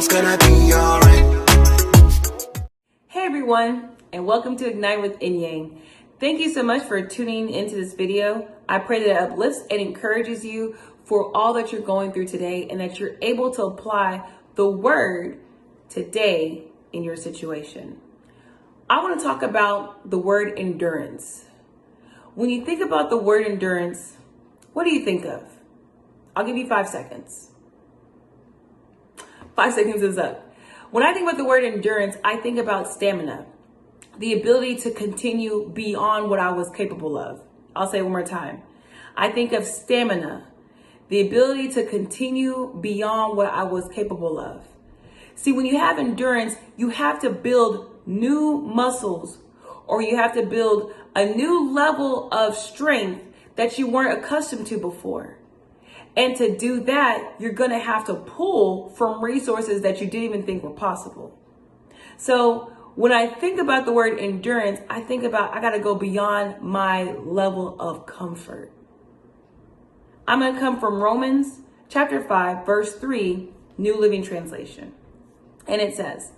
everything's gonna be alright. Hey everyone, and welcome to Ignite.With.Inyang. Thank you so much for tuning into this video. I pray that it uplifts and encourages you for all that you're going through today and that you're able to apply the word today in your situation. I want to talk about the word endurance. When you think about the word endurance, what do you think of? I'll give you 5 seconds. 5 seconds is up. When I think about the word endurance, I think about stamina, the ability to continue beyond what I was capable of. I'll say it one more time. I think of stamina, the ability to continue beyond what I was capable of. See, when you have endurance, you have to build new muscles, or you have to build a new level of strength that you weren't accustomed to before. And to do that, you're going to have to pull from resources that you didn't even think were possible. So when I think about the word endurance, I think about I got to go beyond my level of comfort. I'm going to come from Romans chapter 5, verse 3, New Living Translation. And it says,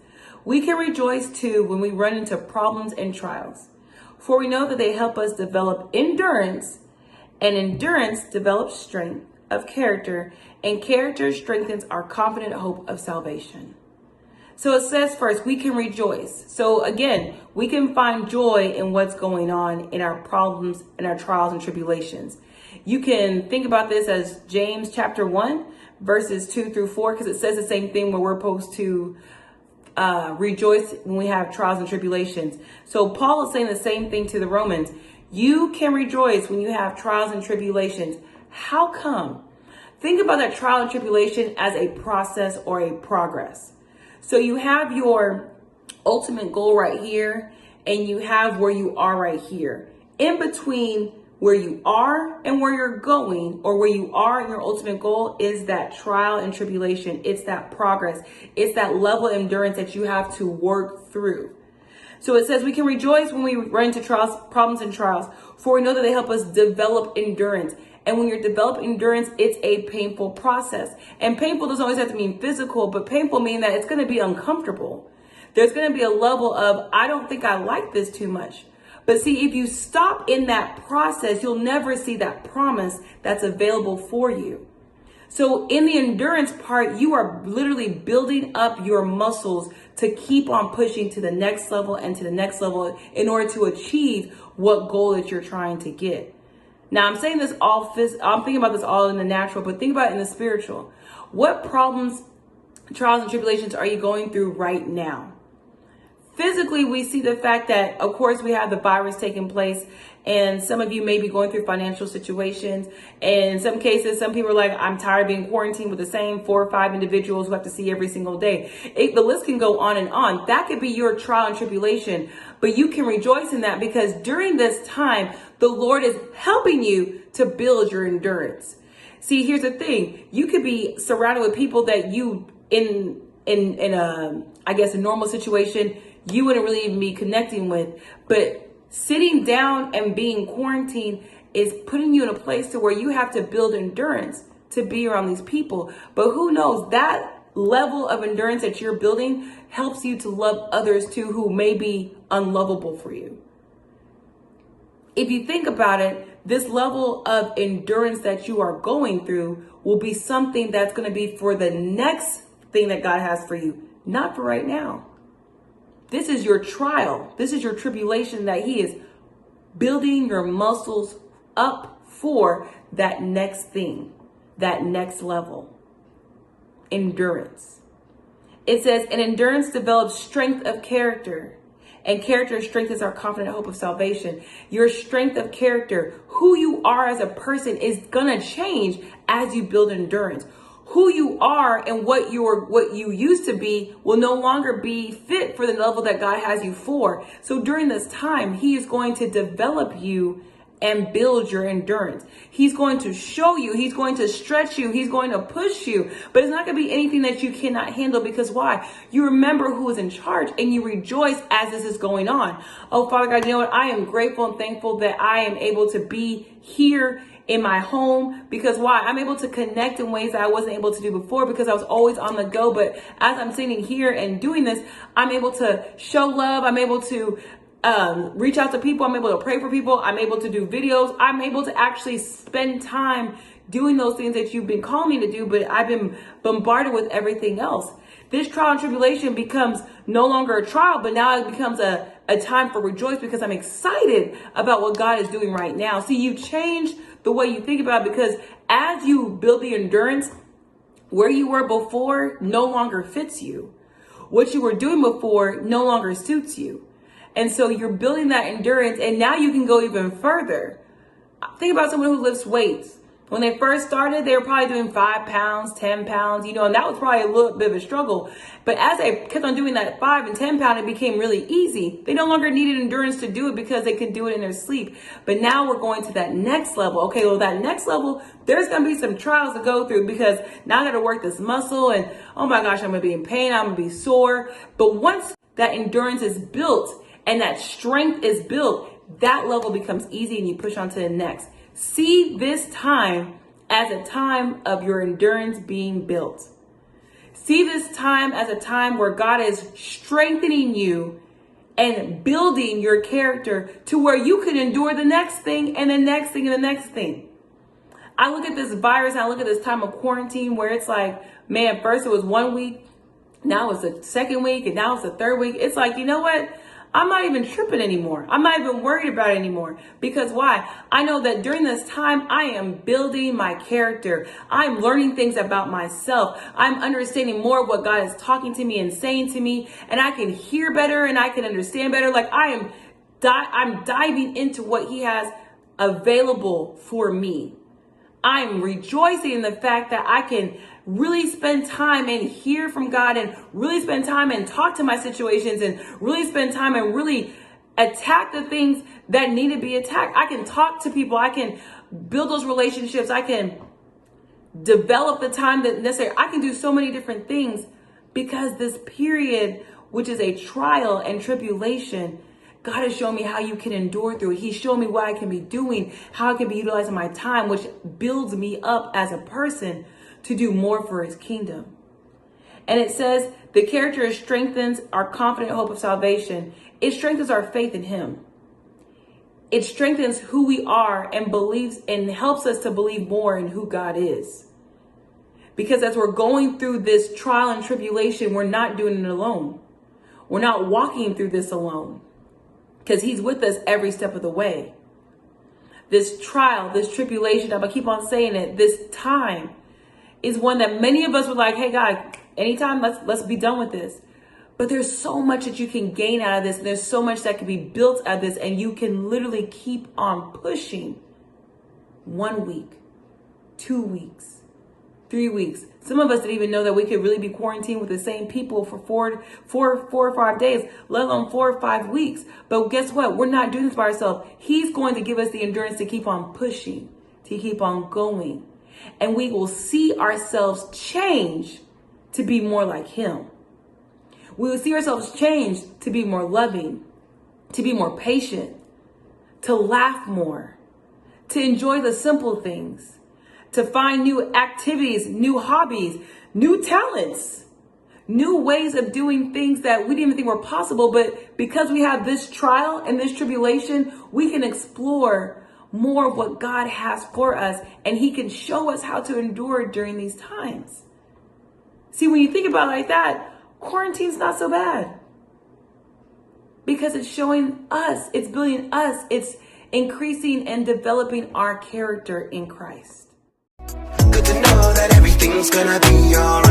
"We can rejoice too when we run into problems and trials, for we know that they help us develop endurance, and endurance develops strength of character, and character strengthens our confident hope of salvation." So it says first, we can rejoice. So again, we can find joy in what's going on in our problems and our trials and tribulations. You can think about this as James chapter 1, verses 2 through 4, because it says the same thing where we're supposed to rejoice when we have trials and tribulations. So Paul is saying the same thing to the Romans. You can rejoice when you have trials and tribulations. How come? Think about that trial and tribulation as a process or a progress. So you have your ultimate goal right here, and you have where you are right here. In between where you are and where you're going, or where you are and your ultimate goal, is that trial and tribulation. It's that progress. It's that level of endurance that you have to work through. So it says we can rejoice when we run into trials, problems and trials, for we know that they help us develop endurance. And when you're developing endurance, it's a painful process. And painful doesn't always have to mean physical, but painful means that it's going to be uncomfortable. There's going to be a level of, I don't think I like this too much. But see, if you stop in that process, you'll never see that promise that's available for you. So in the endurance part, you are literally building up your muscles to keep on pushing to the next level and to the next level in order to achieve what goal that you're trying to get. Now, I'm saying this I'm thinking about this all in the natural, but think about it in the spiritual. What problems, trials, and tribulations are you going through right now? Physically, we see the fact that, of course, we have the virus taking place, and some of you may be going through financial situations. And in some cases, some people are like, I'm tired of being quarantined with the same 4 or 5 individuals who have to see every single day. The list can go on and on. That could be your trial and tribulation, but you can rejoice in that because during this time, the Lord is helping you to build your endurance. See, here's the thing. You could be surrounded with people that you, in a normal situation, you wouldn't really even be connecting with. But sitting down and being quarantined is putting you in a place to where you have to build endurance to be around these people. But who knows, that level of endurance that you're building helps you to love others too who may be unlovable for you. If you think about it, this level of endurance that you are going through will be something that's going to be for the next thing that God has for you, not for right now. This is your trial. This is your tribulation that He is building your muscles up for that next thing, that next level. Endurance. It says, and endurance develops strength of character, and character strengthens our confident hope of salvation. Your strength of character, who you are as a person, is going to change as you build endurance. Who you are and what you used to be will no longer be fit for the level that God has you for. So during this time, He is going to develop you and build your endurance. He's going to show you, He's going to stretch you, He's going to push you, but it's not going to be anything that you cannot handle, because why? You remember who is in charge and you rejoice as this is going on. Oh, Father God, you know what? I am grateful and thankful that I am able to be here in my home. Because why? I'm able to connect in ways that I wasn't able to do before because I was always on the go. But as I'm sitting here and doing this, I'm able to show love. I'm able to reach out to people. I'm able to pray for people. I'm able to do videos. I'm able to actually spend time doing those things that you've been calling me to do, but I've been bombarded with everything else. This trial and tribulation becomes no longer a trial, but now it becomes a time for rejoice because I'm excited about what God is doing right now. See, you change the way you think about it because as you build the endurance, where you were before no longer fits you. What you were doing before no longer suits you. And so you're building that endurance, and now you can go even further. Think about someone who lifts weights. When they first started, they were probably doing 5 pounds, 10 pounds, and that was probably a little bit of a struggle. But as they kept on doing that 5 and 10 pound, it became really easy. They no longer needed endurance to do it because they could do it in their sleep. But now we're going to that next level. Okay, well, that next level, there's going to be some trials to go through because now I got to work this muscle and, oh my gosh, I'm going to be in pain. I'm going to be sore. But once that endurance is built and that strength is built, that level becomes easy and you push on to the next. See this time as a time of your endurance being built. See this time as a time where God is strengthening you and building your character to where you can endure the next thing and the next thing and the next thing. I look at this virus, I look at this time of quarantine where it's like, man, first it was 1 week, now it's the second week, and now it's the third week. It's like, you know what? I'm not even tripping anymore. I'm not even worried about it anymore. Because why? I know that during this time, I am building my character. I'm learning things about myself. I'm understanding more of what God is talking to me and saying to me. And I can hear better and I can understand better. Like I'm diving into what He has available for me. I'm rejoicing in the fact that I can really spend time and hear from God and really spend time and talk to my situations and really spend time and really attack the things that need to be attacked. I can talk to people. I can build those relationships. I can develop the time that necessary. I can do so many different things because this period, which is a trial and tribulation, God has shown me how you can endure through it. He's shown me what I can be doing, how I can be utilizing my time, which builds me up as a person to do more for His kingdom. And it says the character strengthens our confident hope of salvation. It strengthens our faith in Him. It strengthens who we are and believes and helps us to believe more in who God is. Because as we're going through this trial and tribulation, we're not doing it alone. We're not walking through this alone. Because He's with us every step of the way. This trial, this tribulation, I'm going to keep on saying it, this time is one that many of us were like, hey, God, anytime, let's be done with this. But there's so much that you can gain out of this. And there's so much that can be built out of this. And you can literally keep on pushing 1 week, 2 weeks, 3 weeks. Some of us didn't even know that we could really be quarantined with the same people for four or 5 days, let alone 4 or 5 weeks. But guess what? We're not doing this by ourselves. He's going to give us the endurance to keep on pushing, to keep on going. And we will see ourselves change to be more like Him. We will see ourselves change to be more loving, to be more patient, to laugh more, to enjoy the simple things, to find new activities, new hobbies, new talents, new ways of doing things that we didn't even think were possible. But because we have this trial and this tribulation, we can explore more of what God has for us, and He can show us how to endure during these times. See, when you think about it like that, quarantine's not so bad. Because it's showing us, it's building us, it's increasing and developing our character in Christ. Good to know that everything's gonna be alright.